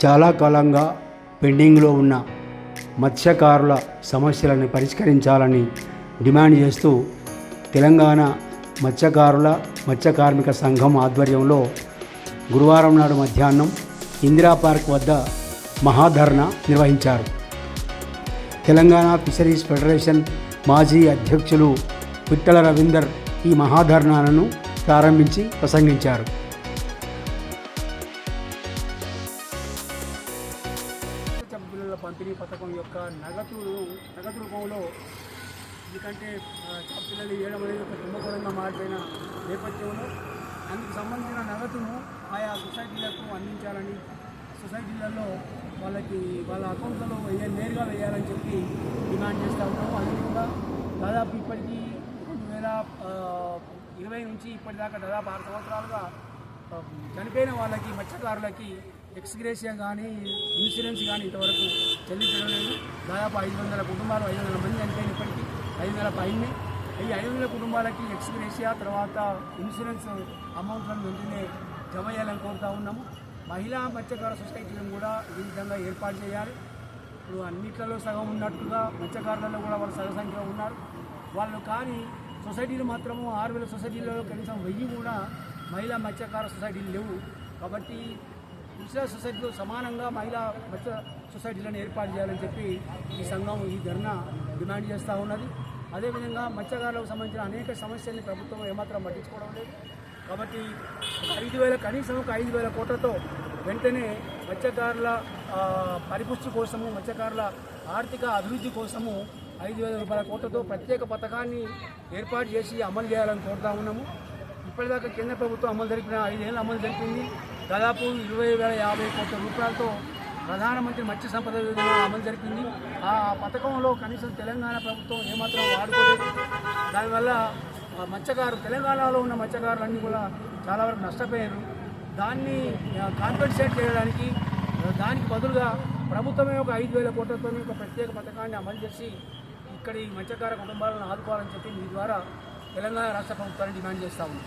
చాలా కాలంగా పెండింగ్లో ఉన్న మత్స్యకారుల సమస్యలను పరిష్కరించాలని డిమాండ్ చేస్తూ తెలంగాణ మత్స్య కార్మిక సంఘం ఆధ్వర్యంలో గురువారం నాడు మధ్యాహ్నం ఇందిరా పార్క్ వద్ద మహాధర్నా నిర్వహించారు. తెలంగాణ ఫిషరీస్ ఫెడరేషన్ మాజీ అధ్యక్షులు పిట్టల రవీందర్ ఈ మహాధర్నాను ప్రారంభించి ప్రసంగించారు. బిల్లుల పంపిణీ పథకం యొక్క నగదు రూపంలో ఎందుకంటే పిల్లలు ఇవ్వడం అనేది ఒక కుంభకోణంగా మారిపోయిన నేపథ్యంలో అందుకు సంబంధించిన నగదును ఆయా సొసైటీలకు అందించాలని, సొసైటీలలో వాళ్ళ అకౌంట్లలో నేరుగా వేయాలని చెప్పి డిమాండ్ చేస్తూ ఉన్నాము. అదేవిధంగా దాదాపు ఇప్పటికీ 2020 నుంచి ఇప్పటిదాకా దాదాపు 6 సంవత్సరాలుగా చనిపోయిన వాళ్ళకి మత్స్యకారులకి ఎక్స్గ్రేషియా కానీ ఇన్సూరెన్స్ కానీ ఇంతవరకు చెల్లించడం లేదు. దాదాపు 500 కుటుంబాలు 500 మంది చనిపోయిన ఇప్పటికీ 500 పైనే. ఈ 500 కుటుంబాలకి ఎక్స్గ్రేషియా తర్వాత ఇన్సూరెన్స్ అమౌంట్లను వెంటనే జమ చేయాలని కోరుతూ ఉన్నాము. మహిళా మత్స్యకార సొసైటీలను కూడా ఈ విధంగా ఏర్పాటు చేయాలి. ఇప్పుడు అన్నిట్లలో సగం ఉన్నట్టుగా మత్స్యకారులలో కూడా వాళ్ళు సగ సంఖ్యలో ఉన్నారు. వాళ్ళు కానీ సొసైటీలు మాత్రము 6000 సొసైటీలలో కనీసం 1000 కూడా మహిళా మత్స్యకార సొసైటీలు లేవు. కాబట్టి పురుషుల సొసైటీలో సమానంగా మహిళా మత్స్య సొసైటీలను ఏర్పాటు చేయాలని చెప్పి ఈ సంఘం ఈ ధర్నా డిమాండ్ చేస్తూ ఉన్నది. అదేవిధంగా మత్స్యకారులకు సంబంధించిన అనేక సమస్యల్ని ప్రభుత్వం ఏమాత్రం పట్టించుకోవడం లేదు. కాబట్టి 5000 కనీసం 5000 కోట్లతో వెంటనే మత్స్యకారుల పరిపుష్టి కోసము, మత్స్యకారుల ఆర్థిక అభివృద్ధి కోసము 5000 రూపాయల కోట్లతో ప్రత్యేక పథకాన్ని ఏర్పాటు చేసి అమలు చేయాలని కోరుతా ఉన్నాము. ఇప్పటిదాకా కేంద్ర ప్రభుత్వం అమలు జరిపిన 5 ఏళ్ళు అమలు జరిపింది. దాదాపు 20,050 కోట్ల రూపాయలతో ప్రధానమంత్రి మత్స్య సంపద యోజన అమలు జరిపింది. ఆ పథకంలో కనీసం తెలంగాణ ప్రభుత్వం ఏమాత్రం వాడుకోలేదు. దానివల్ల తెలంగాణలో ఉన్న మత్స్యకారులన్నీ కూడా చాలా వరకు నష్టపోయారు. దాన్ని కాంపెన్సేట్ చేయడానికి దానికి బదులుగా ప్రభుత్వమే ఒక 5000 కోట్లతో ఒక ప్రత్యేక పథకాన్ని అమలు చేసి ఇక్కడి మత్స్యకార కుటుంబాలను ఆదుకోవాలని చెప్పి మీ ద్వారా తెలంగాణ రాష్ట్ర ప్రభుత్వాన్ని డిమాండ్ చేస్తా ఉంది.